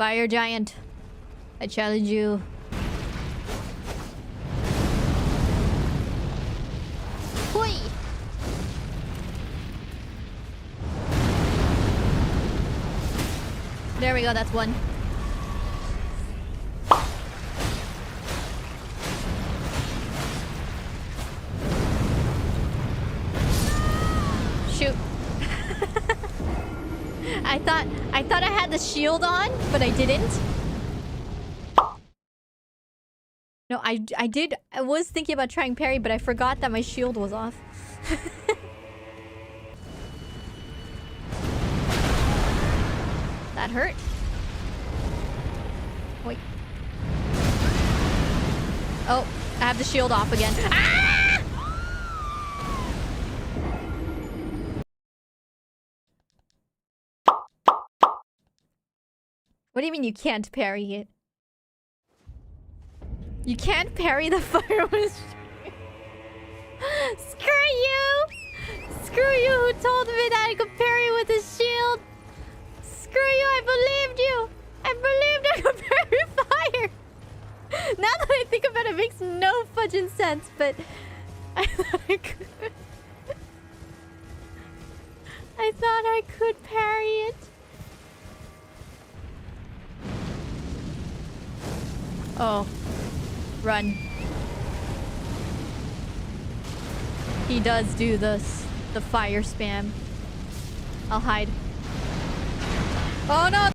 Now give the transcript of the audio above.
Fire giant. I challenge you. Hoi! There we go, that's one. Shoot. I thought I had the shield on, but I didn't. No, I did. I was thinking about trying parry, but I forgot that my shield was off. That hurt. Wait. Oh, I have the shield off again. Ah! What do you mean you can't parry it? You can't parry the fire with... Screw you! Screw you who told me that I could parry with a shield! Screw you, I believed you! I believed I could parry fire! Now that I think about it, it makes no fudging sense, but... I thought I could... I thought I could parry it. Oh. Run. He does do this. The fire spam. I'll hide. Oh no!